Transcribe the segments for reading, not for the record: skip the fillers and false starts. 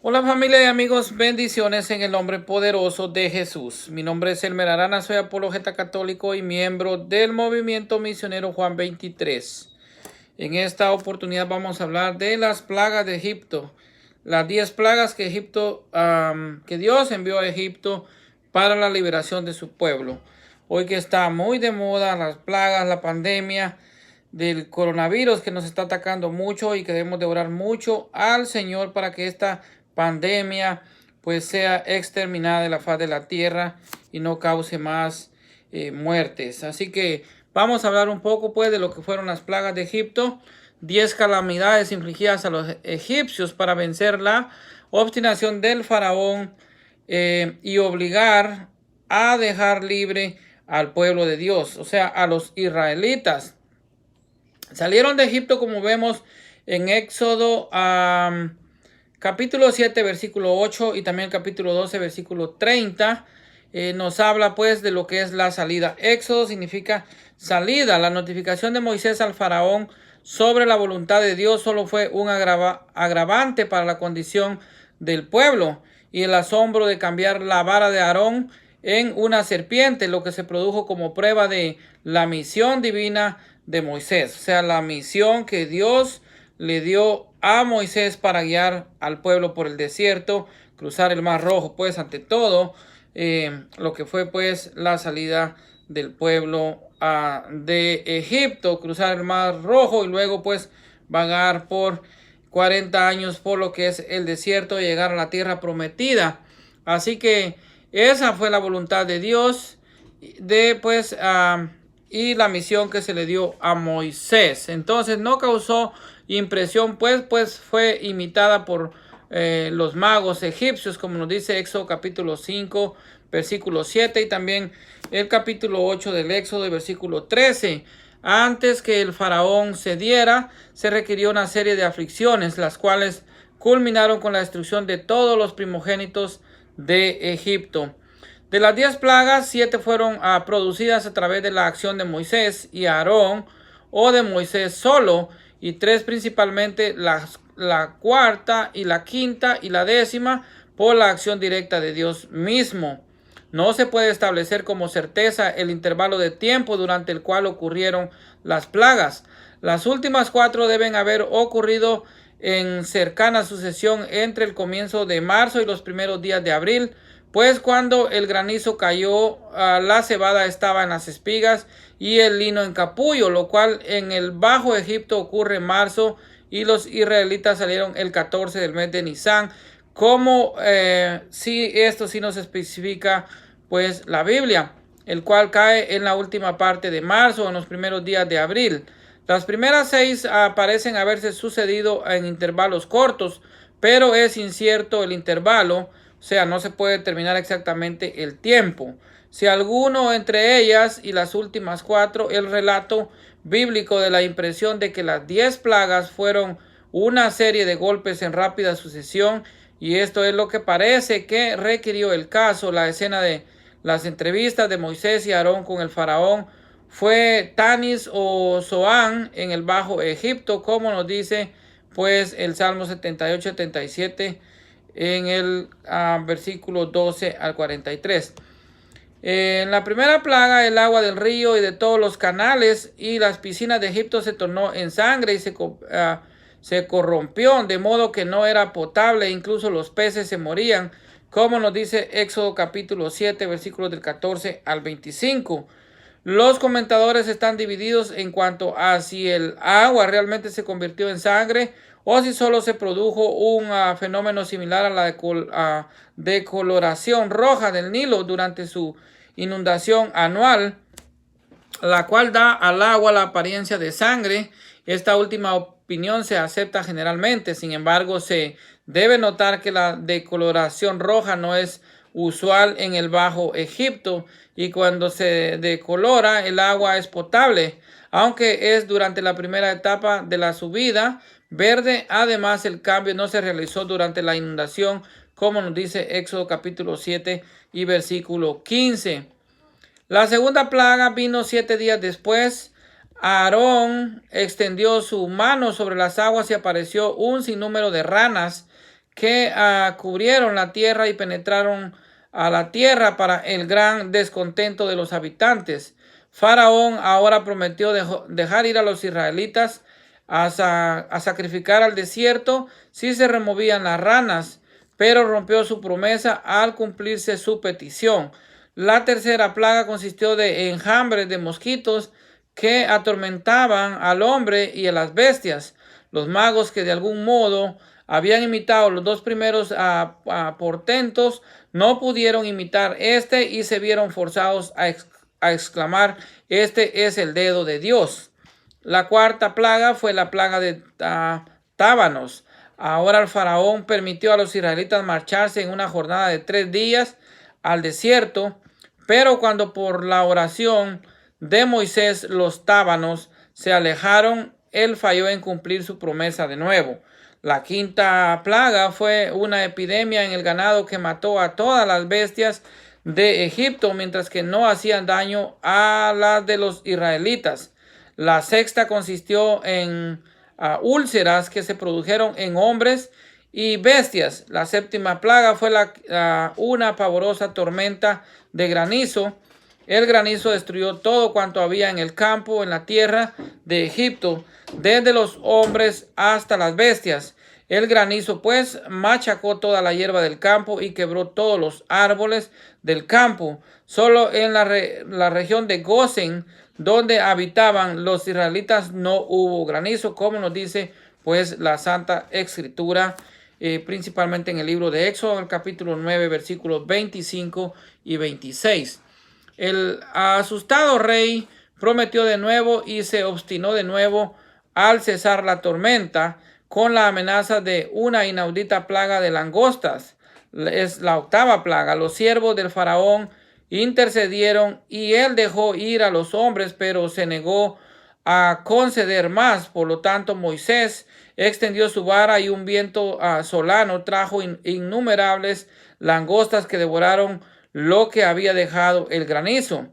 Hola familia y amigos, bendiciones en el nombre poderoso de Jesús. Mi nombre es Elmer Arana, soy apologeta católico y miembro del movimiento misionero Juan 23. En esta oportunidad vamos a hablar de las plagas de Egipto, las 10 plagas que que Dios envió a Egipto para la liberación de su pueblo. Hoy que está muy de moda las plagas, la pandemia del coronavirus que nos está atacando mucho y que debemos de orar mucho al Señor para que esta pandemia pues sea exterminada de la faz de la tierra y no cause más muertes. Así que vamos a hablar un poco pues de lo que fueron las plagas de Egipto. 10 calamidades infligidas a los egipcios para vencer la obstinación del faraón y obligar a dejar libre al pueblo de Dios, o sea, a los israelitas. Salieron de Egipto, como vemos en Éxodo capítulo 7, versículo 8 y también capítulo 12, versículo 30. Nos habla pues de lo que es la salida. Éxodo significa salida. La notificación de Moisés al faraón sobre la voluntad de Dios solo fue un agravante para la condición del pueblo y el asombro de cambiar la vara de Aarón en una serpiente, lo que se produjo como prueba de la misión divina de Moisés, o sea, la misión que Dios le dio a Moisés para guiar al pueblo por el desierto, cruzar el Mar Rojo, pues ante todo, lo que fue pues la salida del pueblo de Egipto, cruzar el Mar Rojo y luego pues vagar por 40 años por lo que es el desierto y llegar a la tierra prometida. Así que esa fue la voluntad de Dios de pues y la misión que se le dio a Moisés. Entonces no causó impresión, pues fue imitada por los magos egipcios, como nos dice Éxodo capítulo 5, versículo 7 y también el capítulo 8 del Éxodo, versículo 13. Antes que el faraón cediera, se requirió una serie de aflicciones, las cuales culminaron con la destrucción de todos los primogénitos de Egipto. De las 10 plagas, 7 fueron producidas a través de la acción de Moisés y Aarón o de Moisés solo, y 3 principalmente, la cuarta y la quinta y la décima, por la acción directa de Dios mismo. No se puede establecer como certeza el intervalo de tiempo durante el cual ocurrieron las plagas. Las últimas 4 deben haber ocurrido en cercana sucesión entre el comienzo de marzo y los primeros días de abril, pues cuando el granizo cayó, la cebada estaba en las espigas y el lino en capullo, lo cual en el Bajo Egipto ocurre en marzo y los israelitas salieron el 14 del mes de Nisan, como si esto sí nos especifica pues la Biblia, el cual cae en la última parte de marzo o en los primeros días de abril. Las primeras 6 parecen haberse sucedido en intervalos cortos, pero es incierto el intervalo, o sea, no se puede determinar exactamente el tiempo. Si alguno entre ellas y las últimas 4, el relato bíblico de la impresión de que las 10 plagas fueron una serie de golpes en rápida sucesión, y esto es lo que parece que requirió el caso. La escena de las entrevistas de Moisés y Aarón con el faraón fue Tanis o Zoán en el Bajo Egipto, como nos dice pues el Salmo 78-77 en el versículo 12 al 43. En la primera plaga, el agua del río y de todos los canales y las piscinas de Egipto se tornó en sangre y se corrompió, de modo que no era potable, incluso los peces se morían, como nos dice Éxodo capítulo 7, versículos del 14 al 25. Los comentadores están divididos en cuanto a si el agua realmente se convirtió en sangre o si solo se produjo un fenómeno similar a la decoloración roja del Nilo durante su inundación anual, la cual da al agua la apariencia de sangre. Esta última opinión se acepta generalmente, sin embargo se debe notar que la decoloración roja no es usual en el Bajo Egipto, y cuando se decolora el agua es potable, aunque es durante la primera etapa de la subida verde. Además, el cambio no se realizó durante la inundación, como nos dice Éxodo capítulo 7 y versículo 15. La segunda plaga vino 7 días después. Aarón extendió su mano sobre las aguas y apareció un sinnúmero de ranas que cubrieron la tierra y penetraron a la tierra para el gran descontento de los habitantes. Faraón ahora prometió dejar ir a los israelitas a sacrificar al desierto si se removían las ranas, pero rompió su promesa al cumplirse su petición. La tercera plaga consistió de enjambres de mosquitos que atormentaban al hombre y a las bestias. Los magos que de algún modo habían imitado los dos primeros portentos no pudieron imitar este y se vieron forzados a exclamar: este es el dedo de Dios. La cuarta plaga fue la plaga de tábanos. Ahora el faraón permitió a los israelitas marcharse en una jornada de 3 días al desierto, pero cuando por la oración de Moisés los tábanos se alejaron, él falló en cumplir su promesa de nuevo. La quinta plaga fue una epidemia en el ganado que mató a todas las bestias de Egipto, mientras que no hacían daño a las de los israelitas. La sexta consistió en úlceras que se produjeron en hombres y bestias. La séptima plaga fue una pavorosa tormenta de granizo. El granizo destruyó todo cuanto había en el campo, en la tierra de Egipto, desde los hombres hasta las bestias. El granizo pues machacó toda la hierba del campo y quebró todos los árboles del campo. Solo en la región de Gosen, donde habitaban los israelitas, no hubo granizo, como nos dice pues la Santa Escritura, principalmente en el libro de Éxodo, el capítulo 9, versículos 25 y 26. El asustado rey prometió de nuevo y se obstinó de nuevo al cesar la tormenta con la amenaza de una inaudita plaga de langostas. Es la octava plaga. Los siervos del faraón intercedieron y él dejó ir a los hombres, pero se negó a conceder más. Por lo tanto, Moisés extendió su vara y un viento solano trajo innumerables langostas que devoraron lo que había dejado el granizo.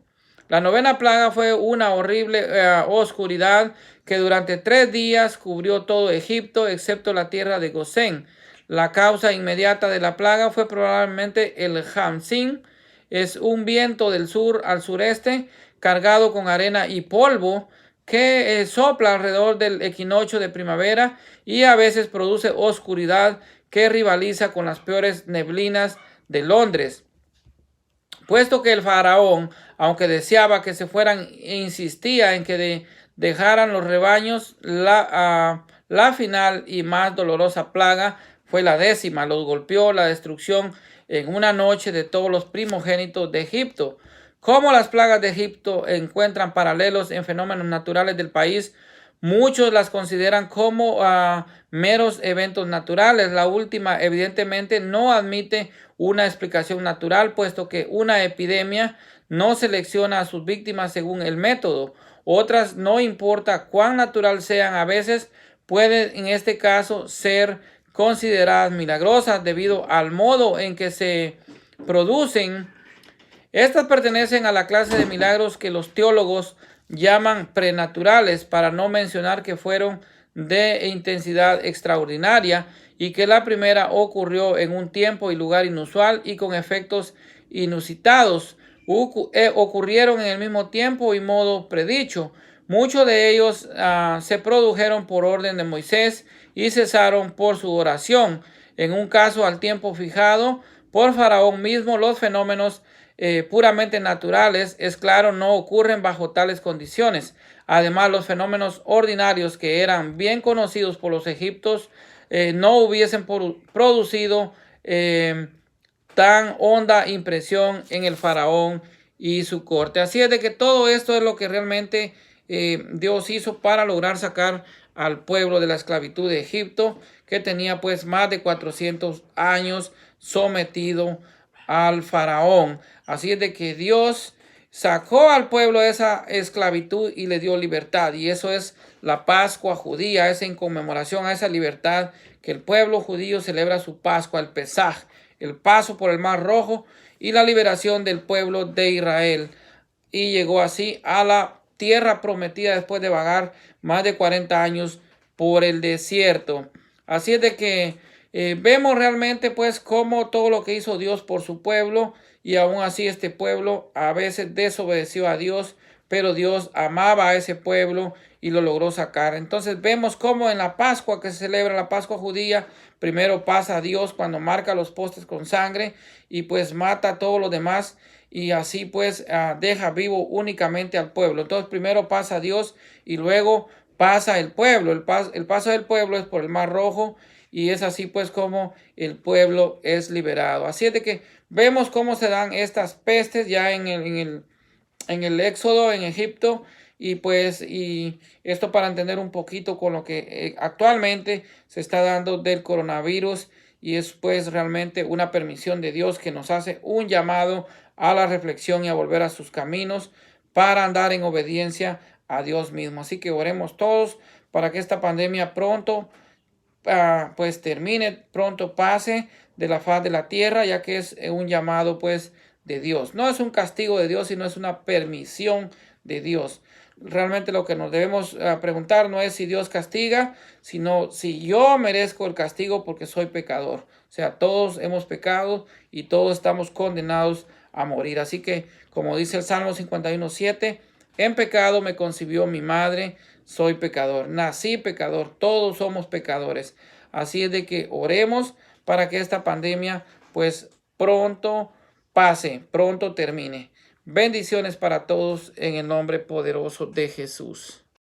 La novena plaga fue una horrible oscuridad que durante 3 días cubrió todo Egipto, excepto la tierra de Gosén. La causa inmediata de la plaga fue probablemente el Hamsin. Es un viento del sur al sureste, cargado con arena y polvo, que sopla alrededor del equinoccio de primavera y a veces produce oscuridad que rivaliza con las peores neblinas de Londres. Puesto que el faraón, aunque deseaba que se fueran, insistía en que dejaran los rebaños, la final y más dolorosa plaga fue la 10ª. Los golpeó la destrucción en una noche de todos los primogénitos de Egipto. Como las plagas de Egipto encuentran paralelos en fenómenos naturales del país, muchos las consideran como meros eventos naturales. La última evidentemente no admite una explicación natural, puesto que una epidemia no selecciona a sus víctimas según el método. Otras, no importa cuán natural sean, a veces pueden en este caso ser consideradas milagrosas debido al modo en que se producen. Estas pertenecen a la clase de milagros que los teólogos llaman prenaturales, para no mencionar que fueron de intensidad extraordinaria y que la primera ocurrió en un tiempo y lugar inusual y con efectos inusitados. Ocurrieron en el mismo tiempo y modo predicho. Muchos de ellos se produjeron por orden de Moisés y cesaron por su oración. En un caso al tiempo fijado por Faraón mismo, los fenómenos puramente naturales, es claro, no ocurren bajo tales condiciones. Además, los fenómenos ordinarios que eran bien conocidos por los egipcios no hubiesen producido tan honda impresión en el faraón y su corte. Así es de que todo esto es lo que realmente Dios hizo para lograr sacar al pueblo de la esclavitud de Egipto, que tenía pues más de 400 años sometido al faraón. Así es de que Dios sacó al pueblo de esa esclavitud y le dio libertad. Y eso es la Pascua judía, es en conmemoración a esa libertad que el pueblo judío celebra su Pascua, el Pesaj, el paso por el Mar Rojo y la liberación del pueblo de Israel. Y llegó así a la tierra prometida después de vagar más de 40 años por el desierto. Así es de que Vemos realmente pues cómo todo lo que hizo Dios por su pueblo, y aún así este pueblo a veces desobedeció a Dios, pero Dios amaba a ese pueblo y lo logró sacar. Entonces vemos cómo en la Pascua que se celebra, la Pascua judía, primero pasa a Dios cuando marca los postes con sangre y pues mata a todos los demás, y así pues deja vivo únicamente al pueblo. Entonces primero pasa a Dios y luego pasa el pueblo. El paso del pueblo es por el Mar Rojo, y es así pues como el pueblo es liberado. Así es de que vemos cómo se dan estas pestes ya en el Éxodo, en Egipto, y esto para entender un poquito con lo que actualmente se está dando del coronavirus, y es pues realmente una permisión de Dios que nos hace un llamado a la reflexión y a volver a sus caminos para andar en obediencia a Dios mismo. Así que oremos todos para que esta pandemia pronto pues termine, pronto pase de la faz de la tierra, ya que es un llamado pues de Dios. No es un castigo de Dios, sino es una permisión de Dios. Realmente lo que nos debemos preguntar no es si Dios castiga, sino si yo merezco el castigo porque soy pecador. O sea, todos hemos pecado y todos estamos condenados a morir. Así que, como dice el Salmo 51:7, en pecado me concibió mi madre, soy pecador, nací pecador, todos somos pecadores. Así es de que oremos para que esta pandemia pues pronto pase, pronto termine. Bendiciones para todos en el nombre poderoso de Jesús.